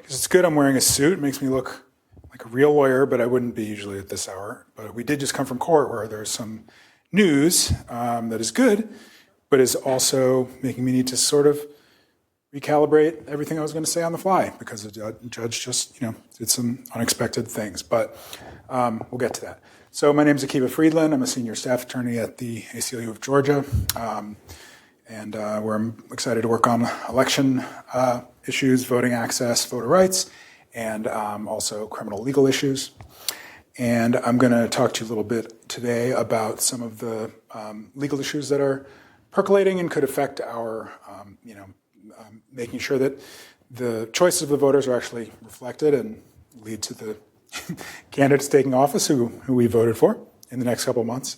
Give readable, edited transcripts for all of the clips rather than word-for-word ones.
because it's good I'm wearing a suit. It makes me look like a real lawyer, but I wouldn't be usually at this hour. But we did just come from court where there's some news that is good, but is also making me need to sort of recalibrate everything I was going to say on the fly because the judge just, did some unexpected things. But we'll get to that. So my name is Akiva Freidlin. I'm a senior staff attorney at the ACLU of Georgia, and where I'm excited to work on election issues, voting access, voter rights, and also criminal legal issues. And I'm going to talk to you a little bit today about some of the legal issues that are percolating and could affect our, making sure that the choices of the voters are actually reflected and lead to the candidates taking office who we voted for in the next couple of months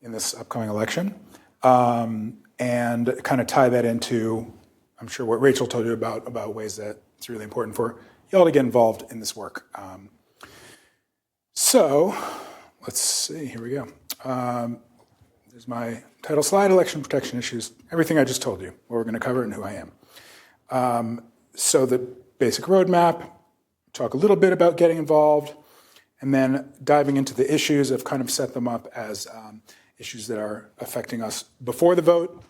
in this upcoming election. And kind of tie that into, I'm sure, what Rachel told you about ways that it's really important for y'all to get involved in this work. So let's see, here we go. There's my title slide, election protection issues, everything I just told you, what we're going to cover and who I am. So the basic roadmap, talk a little bit about getting involved, and then diving into the issues. I've kind of set them up as issues that are affecting us before the vote.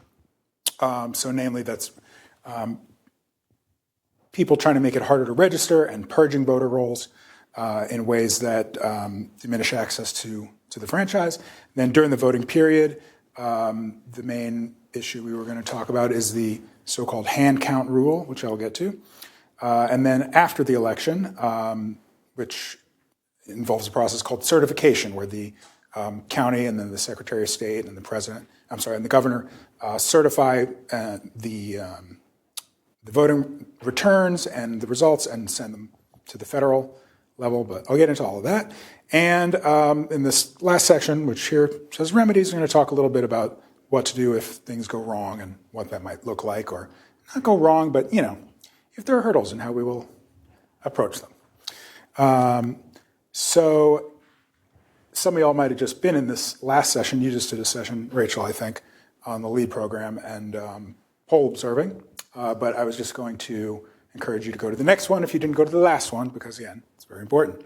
So namely, that's people trying to make it harder to register and purging voter rolls in ways that diminish access to the franchise. Then during the voting period, the main issue we were going to talk about is the so-called hand count rule, which I'll get to. And then after the election, which involves a process called certification, where the county and then the Secretary of State and the governor certify the voting returns and the results and send them to the federal level, but I'll get into all of that. And in this last section, which here says remedies, I'm going to talk a little bit about what to do if things go wrong and what that might look like, or not go wrong, but if there are hurdles and how we will approach them. So some of y'all might have just been in this last session. You just did a session, Rachel, I think, on the LEAD program and poll observing. But I was just going to encourage you to go to the next one if you didn't go to the last one, because again, it's very important.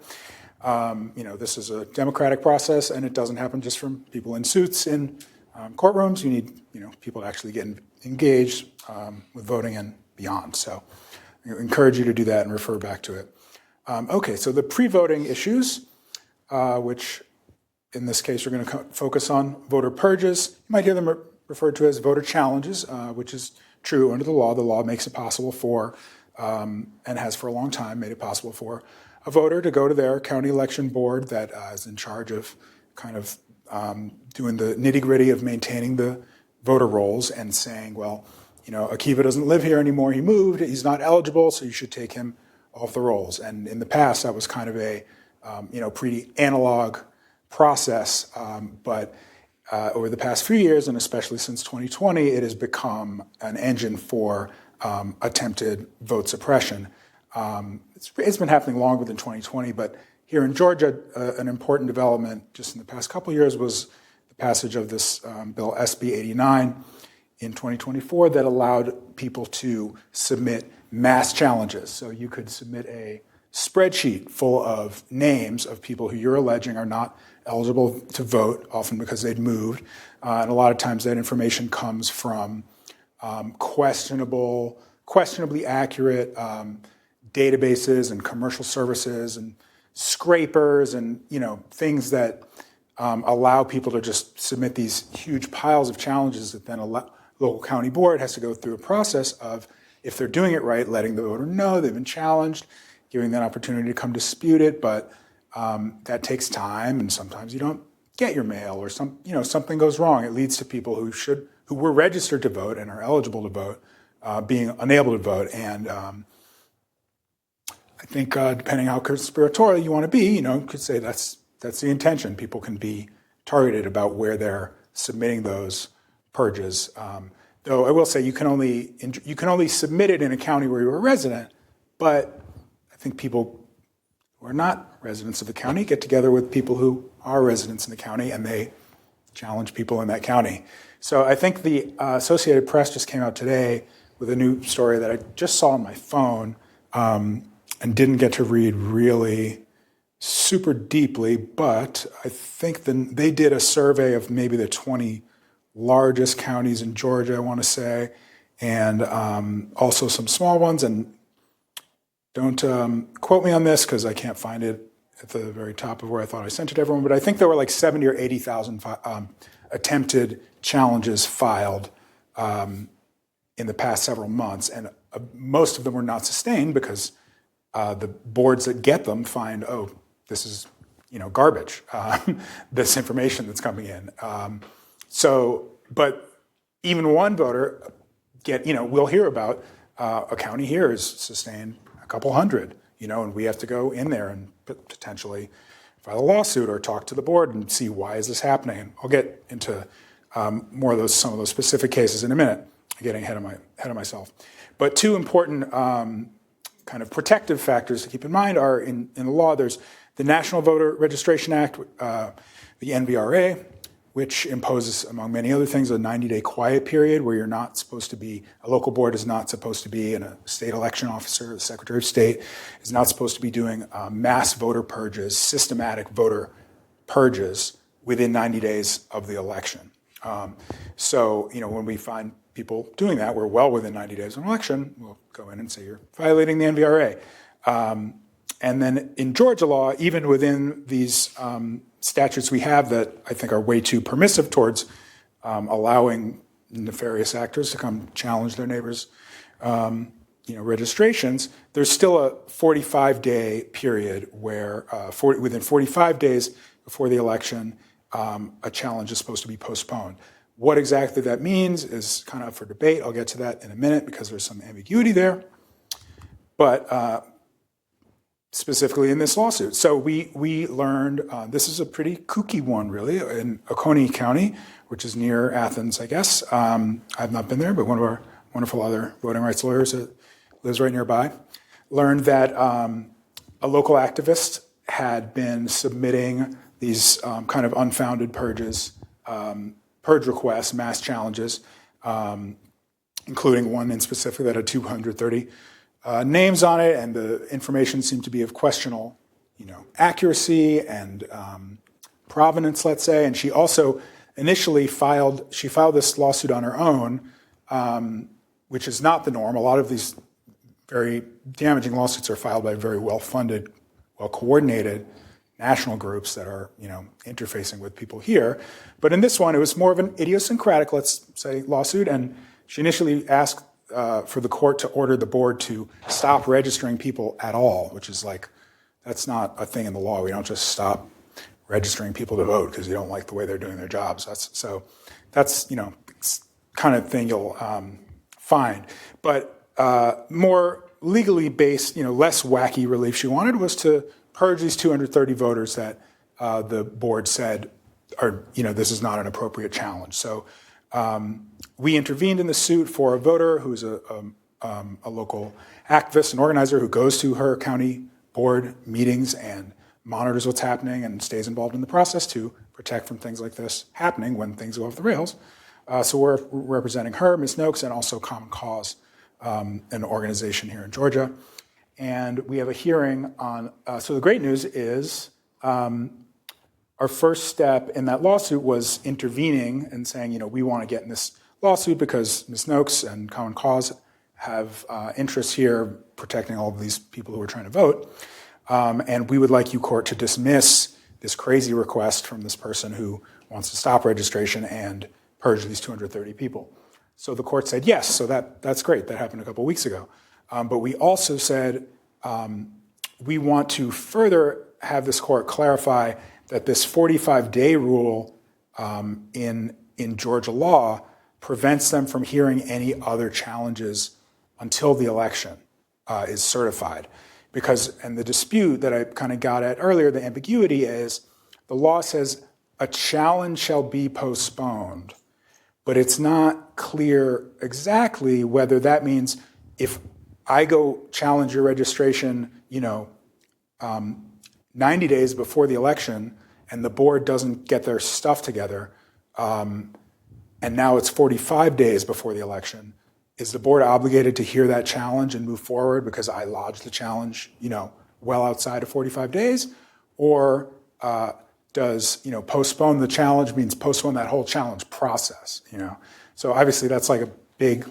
This is a democratic process, and it doesn't happen just from people in suits in courtrooms. You need, people to actually get engaged with voting and beyond. So I encourage you to do that and refer back to it. Okay, so the pre-voting issues, which in this case we're going to focus on voter purges. You might hear them referred to as voter challenges, which is true under the law. The law makes it possible for, and has for a long time made it possible for, a voter to go to their county election board that is in charge of kind of doing the nitty-gritty of maintaining the voter rolls and saying, well, Akiva doesn't live here anymore. He moved. He's not eligible, so you should take him off the rolls. And in the past, that was kind of a pretty analog process. But over the past few years, and especially since 2020, it has become an engine for attempted vote suppression. It's been happening longer than 2020, but here in Georgia, an important development just in the past couple of years was the passage of this bill, SB 89, in 2024 that allowed people to submit mass challenges. So you could submit a spreadsheet full of names of people who you're alleging are not eligible to vote, often because they'd moved. And a lot of times that information comes from questionably accurate databases and commercial services and scrapers and things that allow people to just submit these huge piles of challenges that then a local county board has to go through a process of, if they're doing it right, letting the voter know they've been challenged, giving them an opportunity to come dispute it, but that takes time, and sometimes you don't get your mail, or something goes wrong. It leads to people who were registered to vote and are eligible to vote being unable to vote. And I think depending how conspiratorial you want to be, you could say that's the intention. People can be targeted about where they're submitting those purges. Though I will say you can only submit it in a county where you're a resident, but I think people who are not residents of the county get together with people who are residents in the county, and they challenge people in that county. So I think the Associated Press just came out today with a new story that I just saw on my phone and didn't get to read really super deeply, but I think they did a survey of maybe the 20 largest counties in Georgia, I want to say, and also some small ones. And don't quote me on this because I can't find it at the very top of where I thought I sent it to everyone, but I think there were like 70 or 80,000 attempted challenges filed in the past several months, and most of them were not sustained because the boards that get them find, oh, this is garbage, this information that's coming in. But even one voter we'll hear about a county here has sustained a couple hundred, and we have to go in there and potentially file a lawsuit or talk to the board and see why is this happening. And I'll get into some of those specific cases in a minute. I'm getting ahead of myself. But two important kind of protective factors to keep in mind are in the law. There's the National Voter Registration Act, the NVRA, which imposes, among many other things, a 90-day quiet period where a local board is not supposed to be, and a state election officer, the Secretary of State, is not supposed to be doing mass voter purges, systematic voter purges within 90 days of the election. When we find people doing that, we're well within 90 days of an election, we'll go in and say you're violating the NVRA. And then in Georgia law, even within these statutes we have that I think are way too permissive towards allowing nefarious actors to come challenge their neighbors' registrations, there's still a 45-day period where within 45 days before the election, a challenge is supposed to be postponed. What exactly that means is kind of up for debate. I'll get to that in a minute because there's some ambiguity there. But specifically in this lawsuit. So we learned, this is a pretty kooky one really, in Oconee County, which is near Athens, I guess. I've not been there, but one of our wonderful other voting rights lawyers that lives right nearby, learned that a local activist had been submitting these kind of unfounded purge requests, mass challenges, including one in specific that had 230 names on it, and the information seemed to be of questionable, accuracy and provenance, let's say. And she also initially filed this lawsuit on her own, which is not the norm. A lot of these very damaging lawsuits are filed by very well-funded, well-coordinated national groups that are, interfacing with people here. But in this one, it was more of an idiosyncratic, let's say, lawsuit. And she initially asked for the court to order the board to stop registering people at all, which is that's not a thing in the law. We don't just stop registering people to vote because you don't like the way they're doing their jobs. That's kind of thing you'll find. But more legally based, less wacky relief she wanted was to purge these 230 voters that the board said this is not an appropriate challenge. So we intervened in the suit for a voter who's a local activist and organizer who goes to her county board meetings and monitors what's happening and stays involved in the process to protect from things like this happening when things go off the rails. So we're representing her, Ms. Noakes, and also Common Cause, an organization here in Georgia. And we have a hearing on, so the great news is our first step in that lawsuit was intervening and saying, we want to get in this lawsuit because Ms. Noakes and Common Cause have interests here protecting all of these people who are trying to vote. And we would like you, court, to dismiss this crazy request from this person who wants to stop registration and purge these 230 people. So the court said yes, so that's great. That happened a couple weeks ago. But we also said we want to further have this court clarify that this 45-day rule in Georgia law prevents them from hearing any other challenges until the election is certified. And the dispute that I kind of got at earlier, the ambiguity is the law says a challenge shall be postponed, but it's not clear exactly whether that means if I go challenge your registration, 90 days before the election and the board doesn't get their stuff together, and now it's 45 days before the election, is the board obligated to hear that challenge and move forward because I lodged the challenge, well outside of 45 days? Or does, postpone the challenge means postpone that whole challenge process, So obviously that's like a big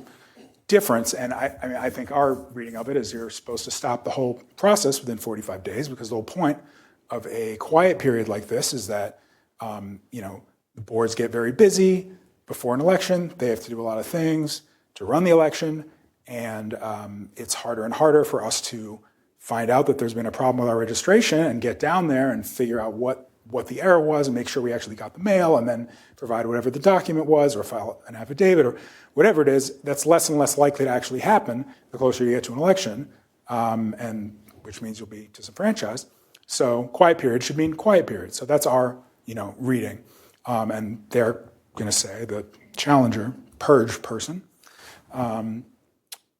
difference. And I think our reading of it is you're supposed to stop the whole process within 45 days because the whole point of a quiet period like this is that, the boards get very busy before an election. They have to do a lot of things to run the election. And it's harder and harder for us to find out that there's been a problem with our registration and get down there and figure out what the error was and make sure we actually got the mail and then provide whatever the document was or file an affidavit or whatever it is. That's less and less likely to actually happen the closer you get to an election, and which means you'll be disenfranchised. So quiet period should mean quiet period. So that's our reading. And they're going to say the challenger, purge person,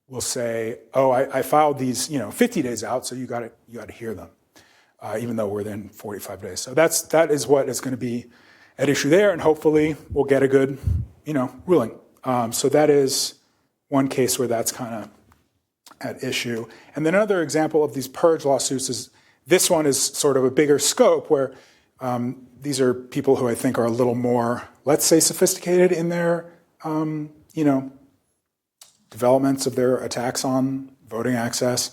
will say, oh, I filed these 50 days out, so you got to hear them. Even though we're within 45 days. So that is what is going to be at issue there, and hopefully we'll get a good, ruling. So that is one case where that's kind of at issue. And then another example of these purge lawsuits is this one is sort of a bigger scope where these are people who I think are a little more, let's say, sophisticated in their, developments of their attacks on voting access.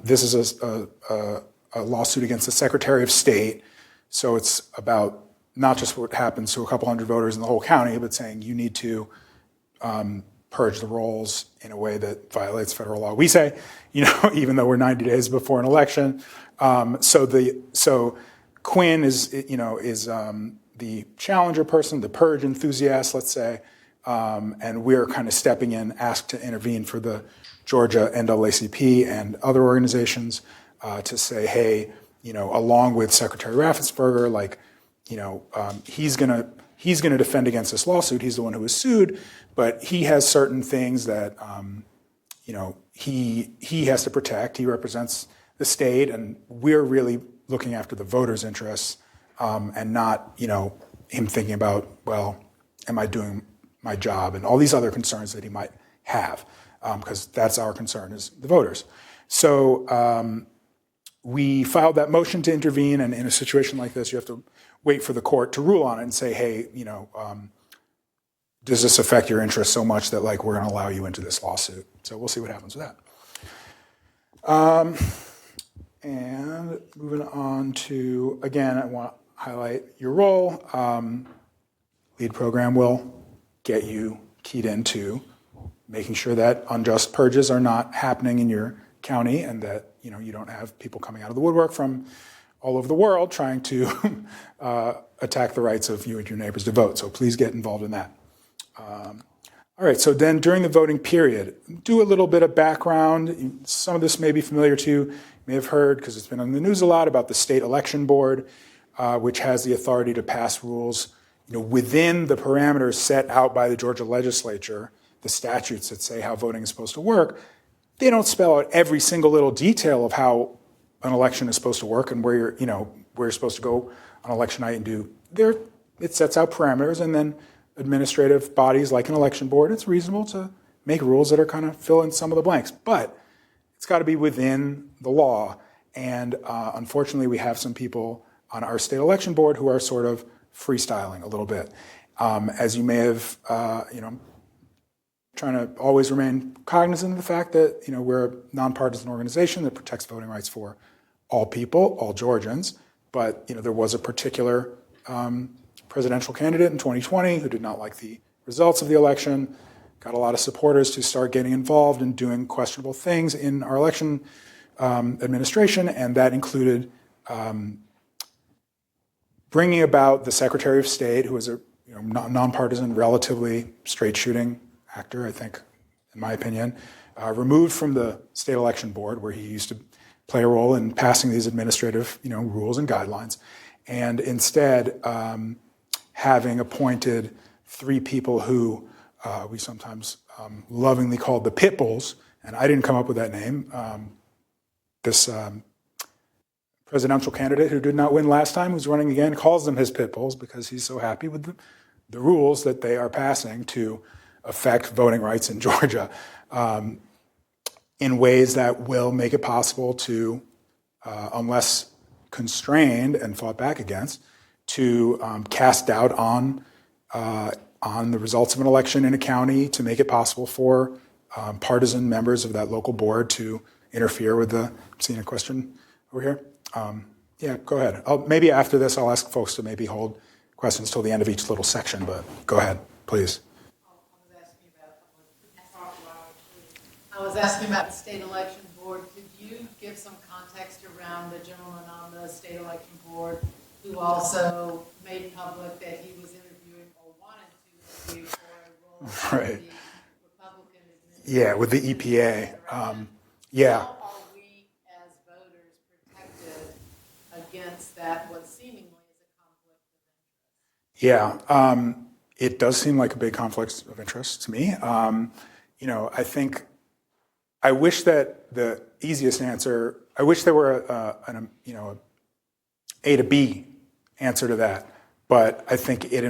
This is a lawsuit against the Secretary of State. So it's about not just what happens to a couple hundred voters in the whole county, but saying you need to purge the rolls in a way that violates federal law. We say, even though we're 90 days before an election. So Quinn is the challenger person, the purge enthusiast, let's say, and we're kind of stepping in, asked to intervene for the Georgia NAACP and other organizations. To say, hey, along with Secretary Raffensperger, he's gonna defend against this lawsuit. He's the one who was sued, but he has certain things that he has to protect. He represents the state, and we're really looking after the voters' interests, and not him thinking about, well, am I doing my job, and all these other concerns that he might have, because that's our concern is the voters. So. We filed that motion to intervene, and in a situation like this, you have to wait for the court to rule on it and say, hey, does this affect your interests so much that we're going to allow you into this lawsuit? So we'll see what happens with that. And moving on to, again, I want to highlight your role. Lead program will get you keyed into making sure that unjust purges are not happening in your county and that you don't have people coming out of the woodwork from all over the world trying to attack the rights of you and your neighbors to vote. So please get involved in that. All right, so then during the voting period, do a little bit of background. Some of this may be familiar to you. You may have heard, because it's been on the news a lot, about the State Election Board, which has the authority to pass rules within the parameters set out by the Georgia legislature, the statutes that say how voting is supposed to work. They don't spell out every single little detail of how an election is supposed to work and where you're supposed to go on election night and do. It sets out parameters, and then administrative bodies like an election board, it's reasonable to make rules that are kind of fill in some of the blanks. But it's got to be within the law. And unfortunately, we have some people on our state election board who are sort of freestyling a little bit. As you may have, trying to always remain cognizant of the fact that we're a nonpartisan organization that protects voting rights for all people, all Georgians. But there was a particular presidential candidate in 2020 who did not like the results of the election, got a lot of supporters to start getting involved and doing questionable things in our election administration, and that included bringing about the Secretary of State, who was a nonpartisan, relatively straight shooting actor, I think, in my opinion, removed from the state election board where he used to play a role in passing these administrative, rules and guidelines, and instead having appointed 3 people who we sometimes lovingly called the pit bulls, and I didn't come up with that name. This presidential candidate who did not win last time, who's running again, calls them his pit bulls because he's so happy with the rules that they are passing to affect voting rights in Georgia in ways that will make it possible to, unless constrained and fought back against, to cast doubt on the results of an election in a county, to make it possible for partisan members of that local board to interfere with the. I'm seeing a question over here. Yeah, go ahead. Maybe after this, I'll ask folks to maybe hold questions till the end of each little section, but go ahead, please. I was asking about the state election board. Could you give some context around the gentleman on the state election board who also made public that he was interviewing or wanted to interview for a role Right. in the Republican administration? Yeah, with the EPA. Yeah. How are we as voters protected against that, what seemingly is a conflict of interest? Yeah, it does seem like a big conflict of interest to me. I think I wish that the easiest answer. I wish there were a A to B answer to that, but I think it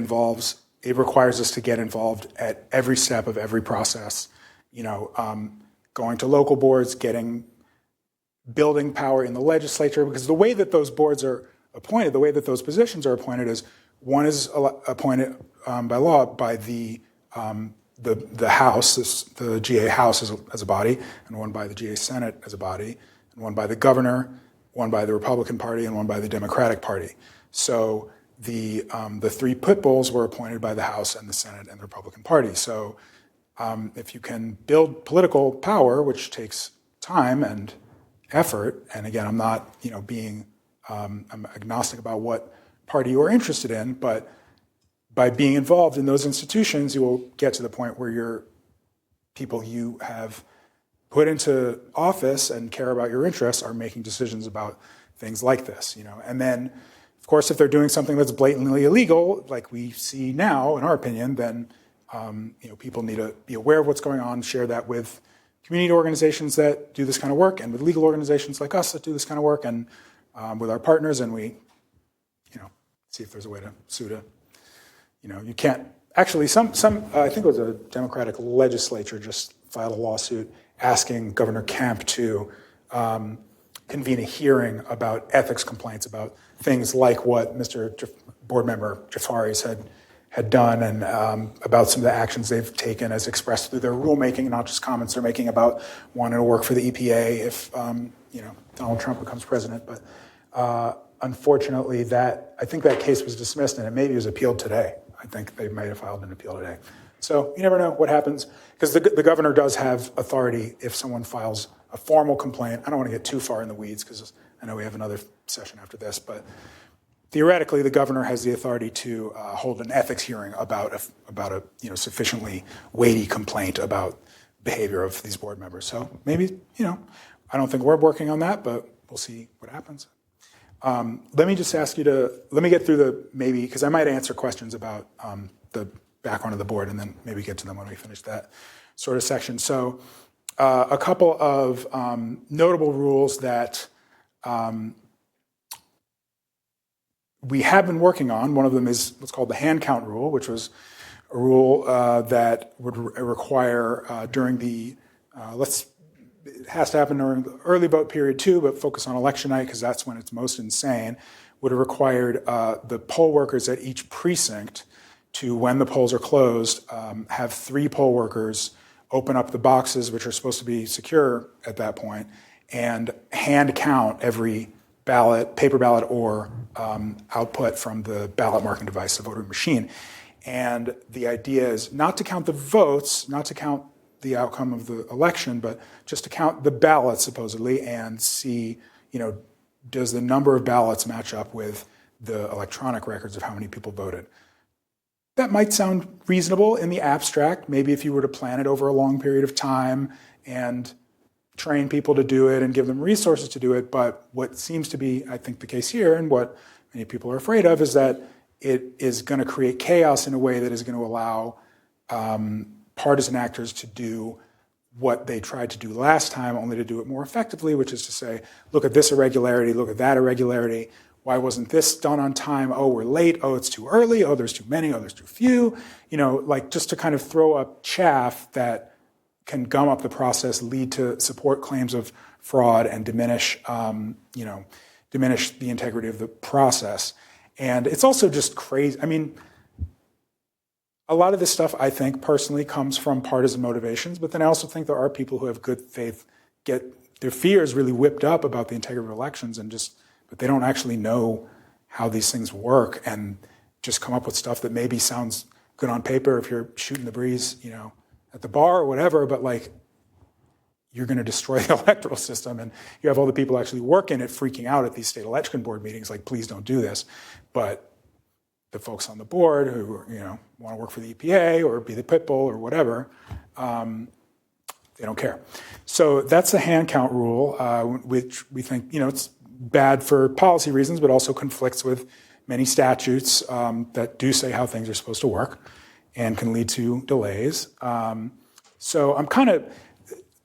requires us to get involved at every step of every process. Going to local boards, building power in the legislature, because the way that those boards are appointed, the way that those positions are appointed is one is appointed by law by the House, the GA House as a body, and one by the GA Senate as a body, and one by the governor, one by the Republican Party, and one by the Democratic Party. So the three pit bulls were appointed by the House and the Senate and the Republican Party. So if you can build political power, which takes time and effort, and again, I'm not I'm agnostic about what party you're interested in, but by being involved in those institutions, you will get to the point where your people you have put into office and care about your interests are making decisions about things like this. And then, of course, if they're doing something that's blatantly illegal, like we see now, in our opinion, then people need to be aware of what's going on, share that with community organizations that do this kind of work, and with legal organizations like us that do this kind of work, and with our partners, and we, see if there's a way to sue to. You can't actually. Some I think it was a Democratic legislature just filed a lawsuit asking Governor Kemp to convene a hearing about ethics complaints about things like what Mr. Board Member Jafari's had done, and about some of the actions they've taken as expressed through their rulemaking, not just comments they're making about wanting to work for the EPA if Donald Trump becomes president. But unfortunately, I think that case was dismissed, and it maybe was appealed today. I think they might have filed an appeal today. So you never know what happens, because the governor does have authority if someone files a formal complaint. I don't want to get too far in the weeds, because I know we have another session after this, but theoretically, the governor has the authority to hold an ethics hearing about a sufficiently weighty complaint about behavior of these board members. So maybe, I don't think we're working on that, but we'll see what happens. Let me just ask you let me get through because I might answer questions about the background of the board, and then maybe get to them when we finish that sort of section. So a couple of notable rules that we have been working on. One of them is what's called the hand count rule, which was a rule that would require during the, it has to happen during the early vote period too, but focus on election night because that's when it's most insane, would have required the poll workers at each precinct to, when the polls are closed, have 3 poll workers open up the boxes, which are supposed to be secure at that point, and hand count every ballot, paper ballot, or output from the ballot marking device, the voting machine. And the idea is not to count the votes, not to count the outcome of the election, but just to count the ballots, supposedly, and see, does the number of ballots match up with the electronic records of how many people voted. That might sound reasonable in the abstract, maybe if you were to plan it over a long period of time and train people to do it and give them resources to do it. But what seems to be, I think, the case here, and what many people are afraid of, is that it is going to create chaos in a way that is going to allow partisan actors to do what they tried to do last time, only to do it more effectively, which is to say, look at this irregularity, look at that irregularity. why wasn't this done on time? Oh, we're late. Oh, it's too early. Oh, there's too many. Oh, there's too few. Like just to kind of throw up chaff that can gum up the process, lead to support claims of fraud, and diminish the integrity of the process. And it's also just crazy. I mean, a lot of this stuff, I think, personally comes from partisan motivations, but then I also think there are people who have good faith get their fears really whipped up about the integrity of elections but they don't actually know how these things work and just come up with stuff that maybe sounds good on paper if you're shooting the breeze, at the bar or whatever, but like you're going to destroy the electoral system, and you have all the people actually working it freaking out at these state election board meetings, like, please don't do this. But the folks on the board who want to work for the EPA or be the pit bull or whatever, they don't care. So that's the hand count rule, which we think it's bad for policy reasons, but also conflicts with many statutes that do say how things are supposed to work and can lead to delays. So I'm kind of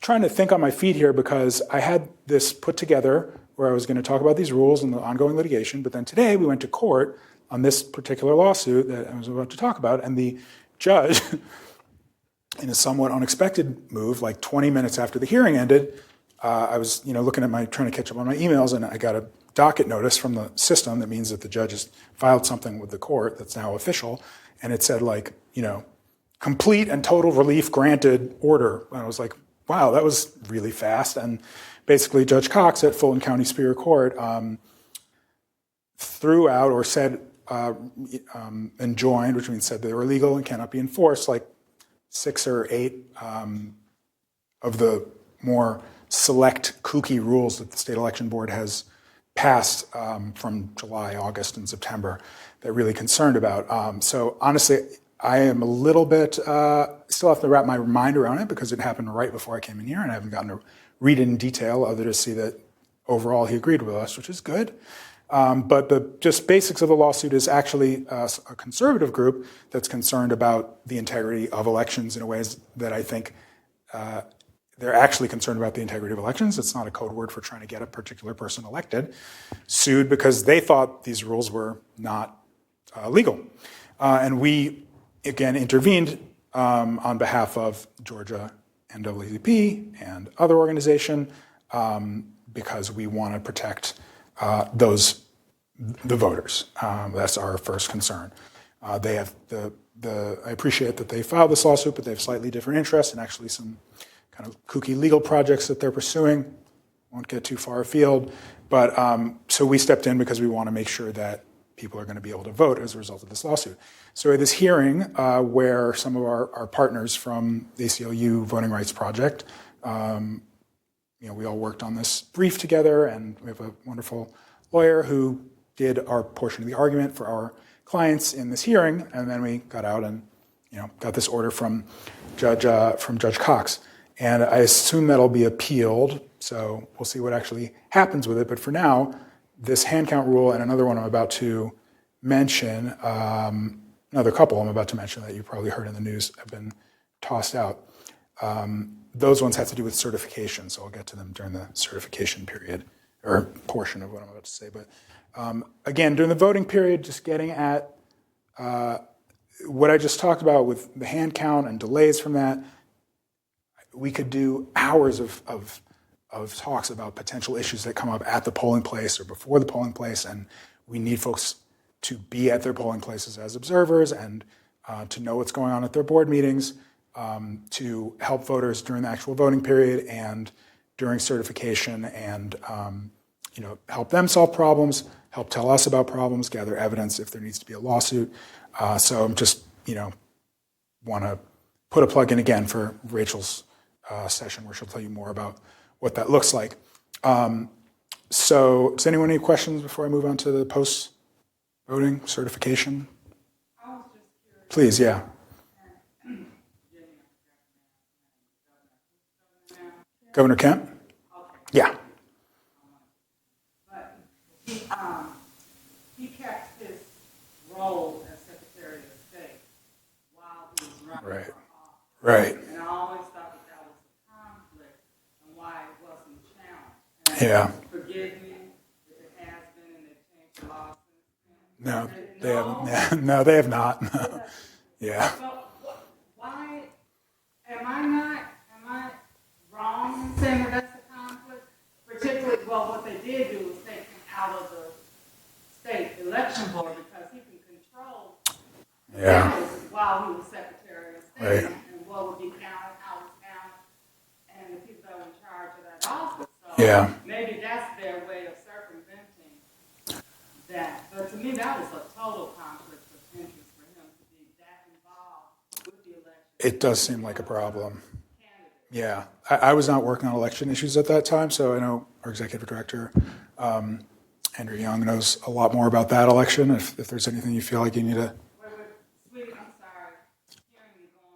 trying to think on my feet here because I had this put together where I was going to talk about these rules and the ongoing litigation, but then today we went to court on this particular lawsuit that I was about to talk about, and the judge, in a somewhat unexpected move, like 20 minutes after the hearing ended, I was looking at trying to catch up on my emails, and I got a docket notice from the system that means that the judge has filed something with the court that's now official, and it said complete and total relief granted order. And I was like, wow, that was really fast. And basically Judge Cox at Fulton County Superior Court threw out or said, enjoined, which means said they were illegal and cannot be enforced, like 6 or 8 of the more select kooky rules that the state election board has passed from July, August, and September that really concerned about. So honestly, I am a little bit, still have to wrap my mind around it because it happened right before I came in here and I haven't gotten to read it in detail other to see that overall he agreed with us, which is good. But the just basics of the lawsuit is actually a conservative group that's concerned about the integrity of elections in ways that I think they're actually concerned about the integrity of elections. It's not a code word for trying to get a particular person elected, sued because they thought these rules were not legal. And we, again, intervened on behalf of Georgia NAACP and other organization because we want to protect the voters. That's our first concern. They have I appreciate that they filed this lawsuit, but they have slightly different interests and actually some kind of kooky legal projects that they're pursuing. Won't get too far afield, but so we stepped in because we want to make sure that people are going to be able to vote as a result of this lawsuit. So at this hearing, where some of our partners from the ACLU Voting Rights Project, we all worked on this brief together, and we have a wonderful lawyer who did our portion of the argument for our clients in this hearing, and then we got out and got this order from Judge Cox. And I assume that'll be appealed, so we'll see what actually happens with it. But for now, this hand count rule and another one I'm about to mention, another couple I'm about to mention that you probably heard in the news have been tossed out. Those ones have to do with certification, so I'll get to them during the certification period, or portion of what I'm about to say. But again, during the voting period, just getting at what I just talked about with the hand count and delays from that, we could do hours of talks about potential issues that come up at the polling place or before the polling place, and we need folks to be at their polling places as observers and to know what's going on at their board meetings, to help voters during the actual voting period and during certification, and help them solve problems, help tell us about problems, gather evidence if there needs to be a lawsuit. So I'm just want to put a plug in again for Rachel's session where she'll tell you more about what that looks like. So does anyone have any questions before I move on to the post-voting certification? Please, yeah. Governor Kemp? Yeah. But he kept his role as Secretary of State while he was running for office. Right. And I always thought that was a conflict and why it wasn't challenged. And Yeah. forgive me if it has been, and they've changed a lot No, they haven't. No, they have not. No. Yeah. So why, am I wrong in saying that that's a conflict? Particularly, well, what they did do was take him out of the state election board because he can control Yeah. ballots while he was Secretary of State. Right. And what would be counted, how it's counted, and the people that were in charge of that office. So Yeah. maybe that's their way of circumventing that. But to me, that was a total conflict of interest for him to be that involved with the election. It does seem like a problem. Candidate. Yeah. I was not working on election issues at that time, so I know our executive director, Andrew Young, knows a lot more about that election. If there's anything you feel like you need to. Wait, sweetie, I'm sorry. Hearing you going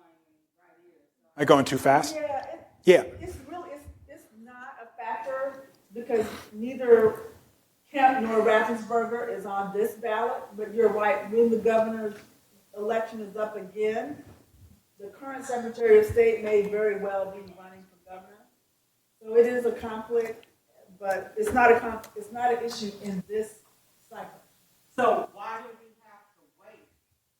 right here. So. Am I going too fast? Yeah, Yeah. it's not a factor because neither Kemp nor Raffensperger is on this ballot, but you're right, when the governor's election is up again, the current Secretary of State may very well be running for governor. So it is a conflict, but it's not an issue in this cycle. So why do we have to wait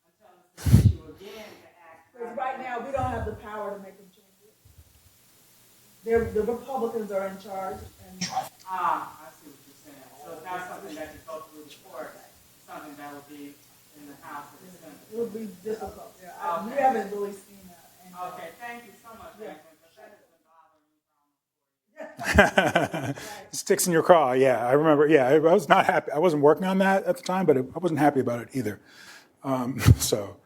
until it's an issue again to act? Because right now, we don't have the power to make them change it. The Republicans are in charge, and I see what you're saying. So it's not something that you go through the court, something that would be in the House or the Senate. it will be difficult. Yeah, Okay. we haven't really seen that. And, Okay, thank you so much, Yeah. Franklin, because that has been bothering me. Sticks in your craw. Yeah, I remember. Yeah, I was not happy. I wasn't working on that at the time, but I wasn't happy about it either. So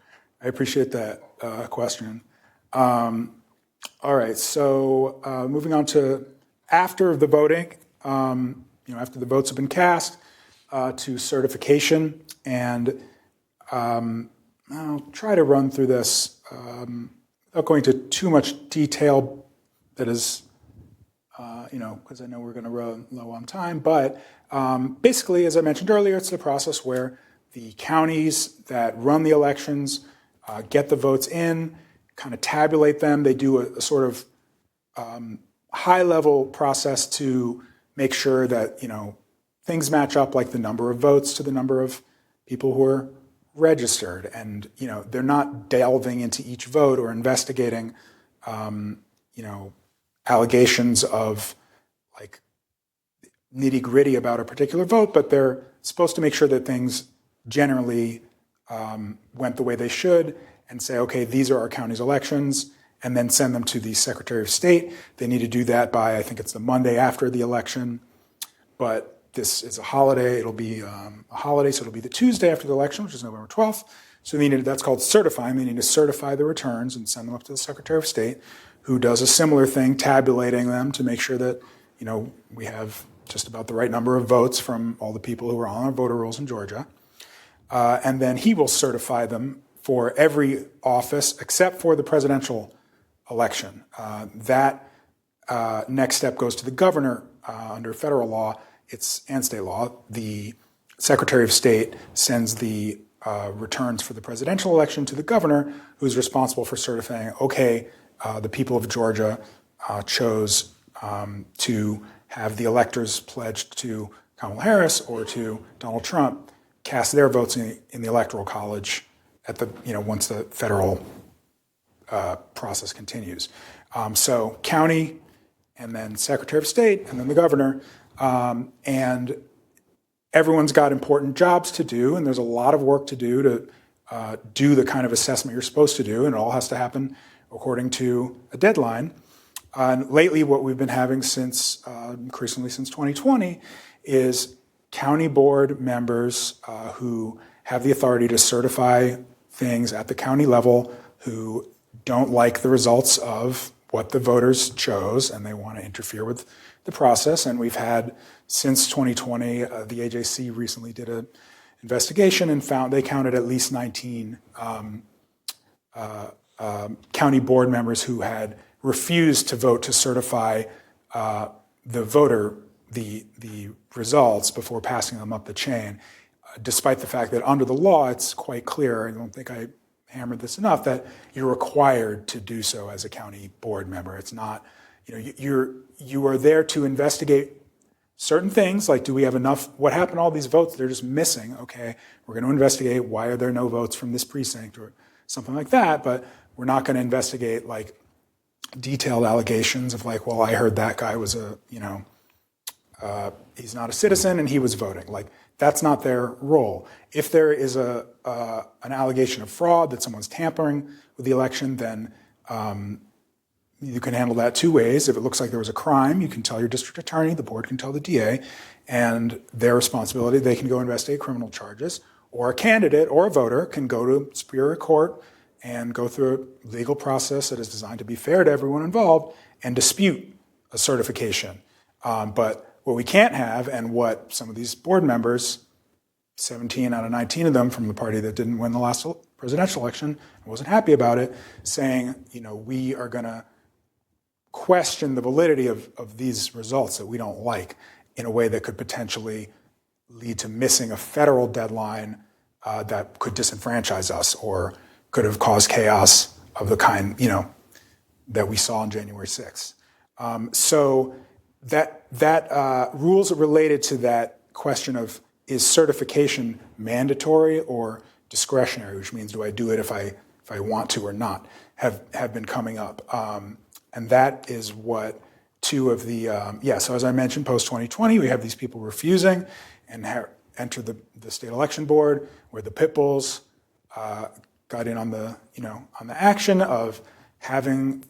I appreciate that question. All right, so moving on to after the voting, after the votes have been cast, to certification, and I'll try to run through this without going into too much detail. That is, because I know we're going to run low on time. But basically, as I mentioned earlier, it's the process where the counties that run the elections get the votes in, kind of tabulate them. They do a sort of high-level process to make sure that things match up, like the number of votes to the number of people who are registered, and they're not delving into each vote or investigating allegations of like nitty-gritty about a particular vote, but they're supposed to make sure that things generally went the way they should, and say, okay, these are our county's elections, and then send them to the Secretary of State. They need to do that by, I think it's the Monday after the election, but this is a holiday. It'll be a holiday, so it'll be the Tuesday after the election, which is November 12th. So that's called certifying. They need to certify the returns and send them up to the Secretary of State, who does a similar thing, tabulating them to make sure that we have just about the right number of votes from all the people who are on our voter rolls in Georgia. And then he will certify them for every office except for the presidential election. That next step goes to the governor under federal law and state law. The Secretary of State sends the returns for the presidential election to the governor, who's responsible for certifying, okay, the people of Georgia chose to have the electors pledged to Kamala Harris or to Donald Trump cast their votes in the Electoral College at the once the federal process continues. So county, and then Secretary of State, and then the governor, and everyone's got important jobs to do, and there's a lot of work to do to do the kind of assessment you're supposed to do, and it all has to happen according to a deadline. And lately, what we've been having increasingly since 2020 is county board members who have the authority to certify things at the county level who don't like the results of what the voters chose, and they want to interfere with the process. And we've had, since 2020, the AJC recently did an investigation and found they counted at least 19 county board members who had refused to vote to certify the results before passing them up the chain, despite the fact that under the law it's quite clear, I don't think I hammered this enough, that you're required to do so as a county board member. It's not, you are there to investigate certain things, like do we have enough, what happened to all these votes, they're just missing, okay, we're going to investigate why are there no votes from this precinct or something like that, but we're not going to investigate like detailed allegations of like, well, I heard that guy was he's not a citizen and he was voting. Like, that's not their role. If there is an allegation of fraud, that someone's tampering with the election, then you can handle that two ways. If it looks like there was a crime, you can tell your district attorney, the board can tell the DA, and their responsibility, they can go investigate criminal charges, or a candidate or a voter can go to Superior Court and go through a legal process that is designed to be fair to everyone involved and dispute a certification. But what we can't have, and what some of these board members, 17 out of 19 of them from the party that didn't win the last presidential election and wasn't happy about it, saying, we are going to question the validity of these results that we don't like in a way that could potentially lead to missing a federal deadline that could disenfranchise us or could have caused chaos of the kind, that we saw on January 6th. So that rules related to that question of, is certification mandatory or discretionary, which means do I do it if I want to or not, have been coming up. And that is what two of the, so as I mentioned, post-2020, we have these people refusing and enter the state election board, where the pit bulls got in on the action of having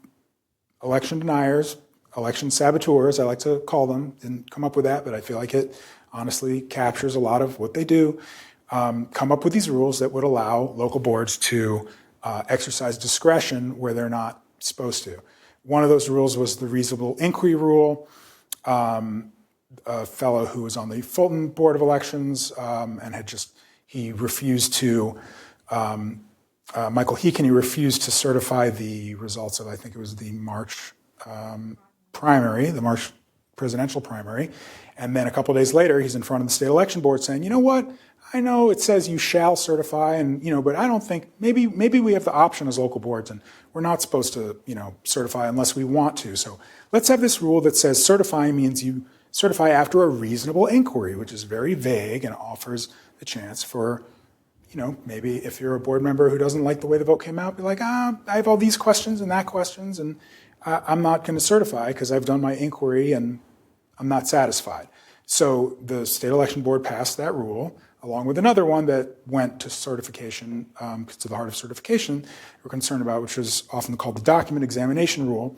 election deniers, election saboteurs, I like to call them. Didn't come up with that, but I feel like it honestly captures a lot of what they do. Come up with these rules that would allow local boards to exercise discretion where they're not supposed to. One of those rules was the reasonable inquiry rule. A fellow who was on the Fulton Board of Elections and he refused to, Michael Heekin, he refused to certify the results of, I think it was the March primary, the March presidential primary. And then a couple of days later, he's in front of the state election board saying, you know what, I know it says you shall certify, and but I don't think, maybe we have the option as local boards, and we're not supposed to, certify unless we want to. So let's have this rule that says certifying means you certify after a reasonable inquiry, which is very vague and offers the chance for, maybe if you're a board member who doesn't like the way the vote came out, be like, I have all these questions and that questions, and I'm not going to certify because I've done my inquiry and I'm not satisfied. So the state election board passed that rule, along with another one that went to certification, to the heart of certification we're concerned about, which is often called the document examination rule.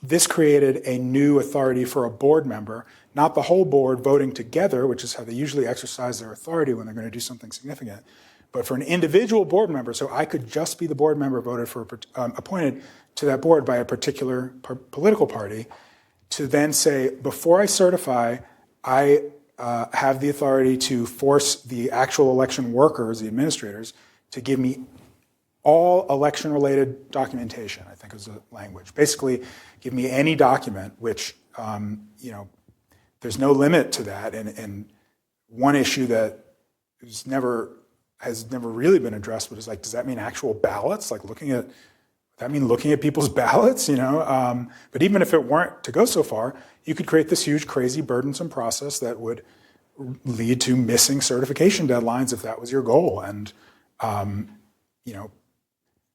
This created a new authority for a board member, not the whole board voting together, which is how they usually exercise their authority when they're going to do something significant, but for an individual board member. So I could just be the board member voted for, appointed to that board by a particular political party, to then say, before I certify, I have the authority to force the actual election workers, the administrators, to give me all election-related documentation, I think is the language. Basically, give me any document, which, there's no limit to that. And one issue that has never really been addressed, but is like, does that mean actual ballots? Like looking at people's ballots, But even if it weren't to go so far, you could create this huge, crazy, burdensome process that would lead to missing certification deadlines if that was your goal. And,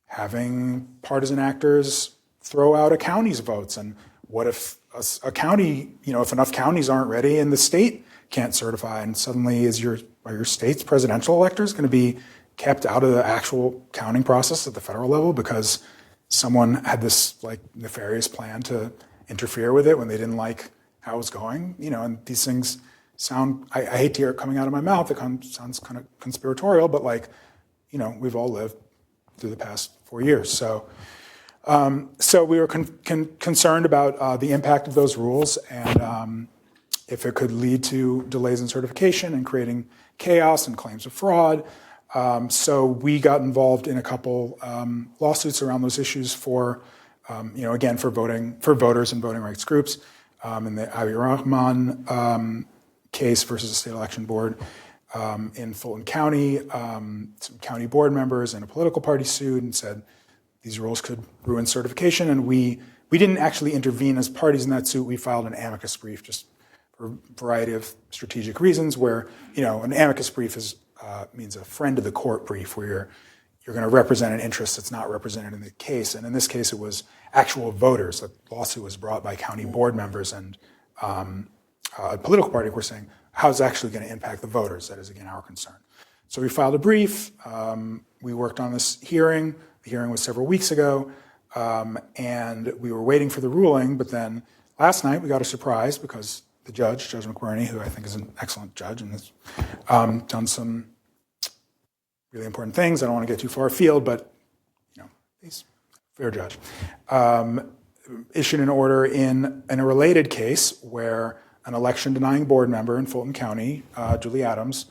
having partisan actors throw out a county's votes. And what if a county, if enough counties aren't ready and the state can't certify, and suddenly are your state's presidential electors going to be kept out of the actual counting process at the federal level because someone had this nefarious plan to interfere with it when they didn't like how it was going, and these things sound, I hate to hear it coming out of my mouth, it sounds kind of conspiratorial, but we've all lived through the past 4 years. So we were concerned about the impact of those rules and if it could lead to delays in certification and creating chaos and claims of fraud. So we got involved in a couple lawsuits around those issues for, again, for voters and voting rights groups. In the Abi Rahman case versus the state election board in Fulton County, some county board members and a political party sued and said these rules could ruin certification. And we didn't actually intervene as parties in that suit. We filed an amicus brief just for a variety of strategic reasons where, an amicus brief means a friend of the court brief where you're going to represent an interest that's not represented in the case. And in this case, it was actual voters. The lawsuit was brought by county board members and a political party were saying, how's it actually going to impact the voters? That is, again, our concern. So we filed a brief. We worked on this hearing. The hearing was several weeks ago. And we were waiting for the ruling. But then last night, we got a surprise because the judge, Judge McBurney, who I think is an excellent judge and has done some really important things. I don't want to get too far afield, but he's a fair judge. Issued an order in a related case where an election-denying board member in Fulton County, Julie Adams,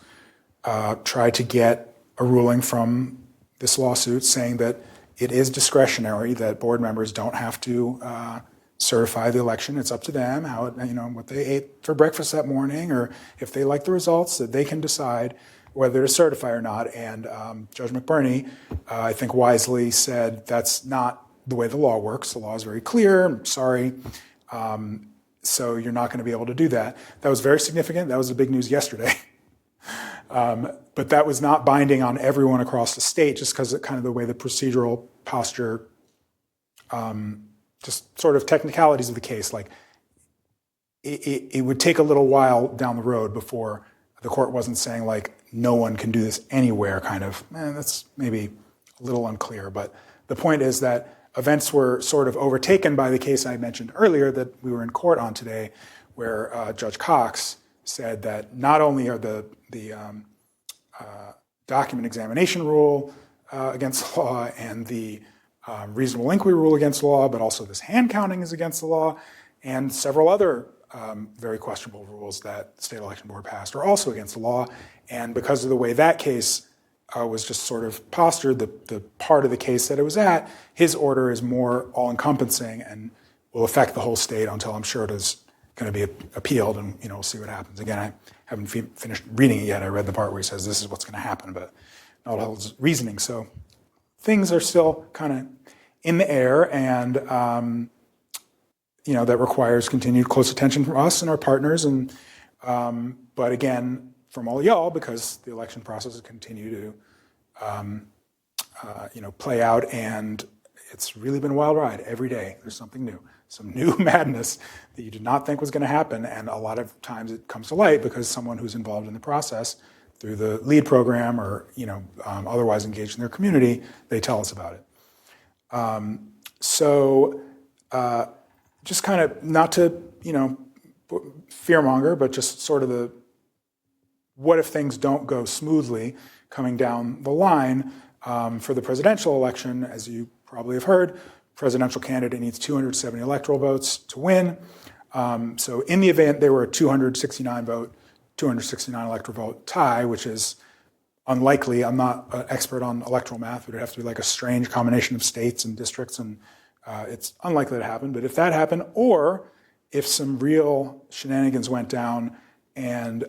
tried to get a ruling from this lawsuit saying that it is discretionary, that board members don't have to certify the election. It's up to them how what they ate for breakfast that morning, or if they like the results, that they can decide whether to certify or not. And Judge McBurney, I think wisely said that's not the way the law works. The law is very clear. I'm sorry. So you're not going to be able to do that. That was very significant. That was the big news yesterday. But that was not binding on everyone across the state just because of kind of the way the procedural posture, just sort of technicalities of the case. Like it would take a little while down the road before the court wasn't saying like, no one can do this anywhere kind of, that's maybe a little unclear. But the point is that events were sort of overtaken by the case I mentioned earlier that we were in court on today, where Judge Cox said that not only are the document examination rule against the law and the reasonable inquiry rule against the law, but also this hand counting is against the law, and several other very questionable rules that the State Election Board passed are also against the law. And because of the way that case was just sort of postured, the part of the case that it was at, his order is more all-encompassing and will affect the whole state until I'm sure it is going to be appealed, and we'll see what happens. Again, I haven't finished reading it yet. I read the part where he says this is what's going to happen, but not all his reasoning. So things are still kind of in the air, and that requires continued close attention from us and our partners, and but again, from all y'all, because the election process has continued to play out, and it's really been a wild ride. Every day there's something new, some new madness that you did not think was going to happen, and a lot of times it comes to light because someone who's involved in the process through the LEAD program or otherwise engaged in their community, they tell us about it. Just kind of not to fearmonger, but just sort of the what if things don't go smoothly coming down the line for the presidential election. As you probably have heard, presidential candidate needs 270 electoral votes to win. So in the event there were a 269 electoral vote tie, which is unlikely. I'm not an expert on electoral math, but it'd have to be like a strange combination of states and districts, and it's unlikely to happen. But if that happened, or if some real shenanigans went down and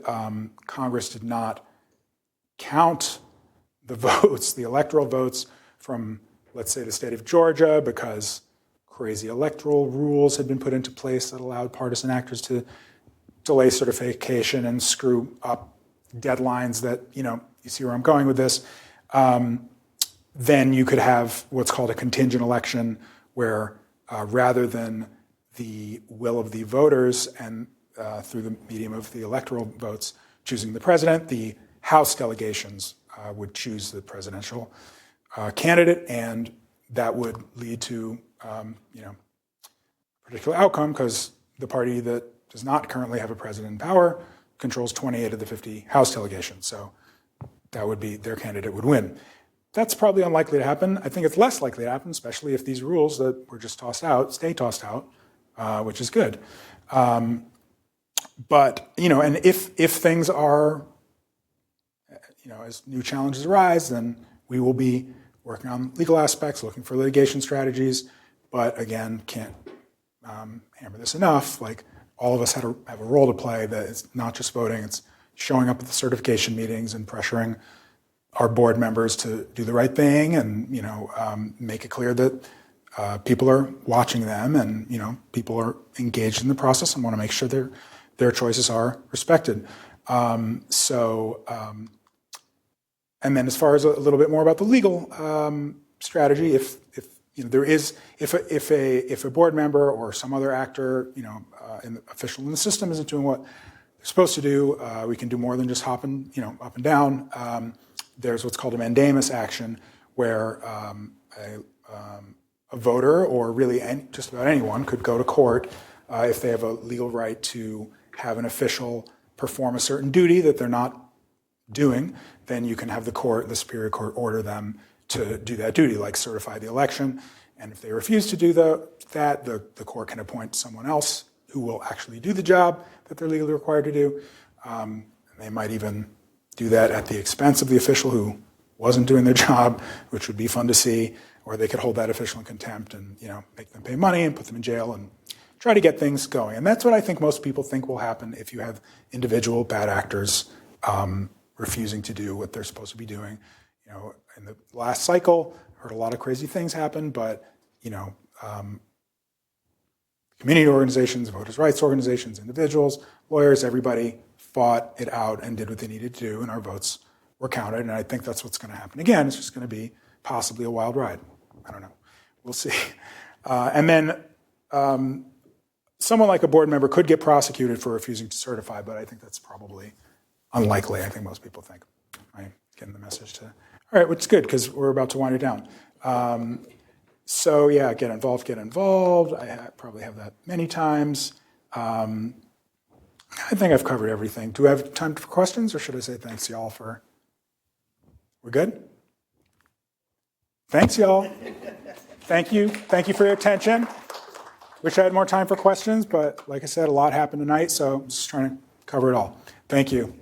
Congress did not count the votes, the electoral votes from, let's say, the state of Georgia, because crazy electoral rules had been put into place that allowed partisan actors to delay certification and screw up deadlines that, you see where I'm going with this, then you could have what's called a contingent election where rather than the will of the voters and through the medium of the electoral votes choosing the president, the House delegations would choose the presidential candidate, and that would lead to a particular outcome because the party that does not currently have a president in power controls 28 of the 50 House delegations. So that would be their candidate would win. That's probably unlikely to happen. I think it's less likely to happen, especially if these rules that were just tossed out stay tossed out, which is good. But, and if things are, as new challenges arise, then we will be working on legal aspects, looking for litigation strategies. But again, can't hammer this enough. Like, all of us have a role to play. That it's not just voting; it's showing up at the certification meetings and pressuring our board members to do the right thing, and make it clear that people are watching them, and people are engaged in the process and want to make sure their choices are respected. And then as far as a little bit more about the legal strategy, if a board member or some other actor, official in the system isn't doing what they're supposed to do, we can do more than just up and down. There's what's called a mandamus action, where a voter, or really just about anyone, could go to court if they have a legal right to have an official perform a certain duty that they're not doing. Then you can have the Superior Court, order them to do that duty, like certify the election. And if they refuse to do that, the court can appoint someone else who will actually do the job that they're legally required to do. And they might even do that at the expense of the official who wasn't doing their job, which would be fun to see. Or they could hold that official in contempt and make them pay money and put them in jail and try to get things going. And that's what I think most people think will happen if you have individual bad actors refusing to do what they're supposed to be doing. In the last cycle, heard a lot of crazy things happen, but community organizations, voters' rights organizations, individuals, lawyers, everybody fought it out and did what they needed to do, and our votes were counted. And I think that's what's going to happen again. It's just going to be possibly a wild ride. I don't know. We'll see. And then someone like a board member could get prosecuted for refusing to certify, but I think that's probably unlikely. I think most people think. Right? Getting the message to. All right, which is good because we're about to wind it down. So yeah, get involved. I probably have that many times. I think I've covered everything. Do I have time for questions, or should I say thanks y'all for? We're good? Thanks y'all. Thank you for your attention. Wish I had more time for questions, but like I said, a lot happened tonight, so I'm just trying to cover it all. Thank you.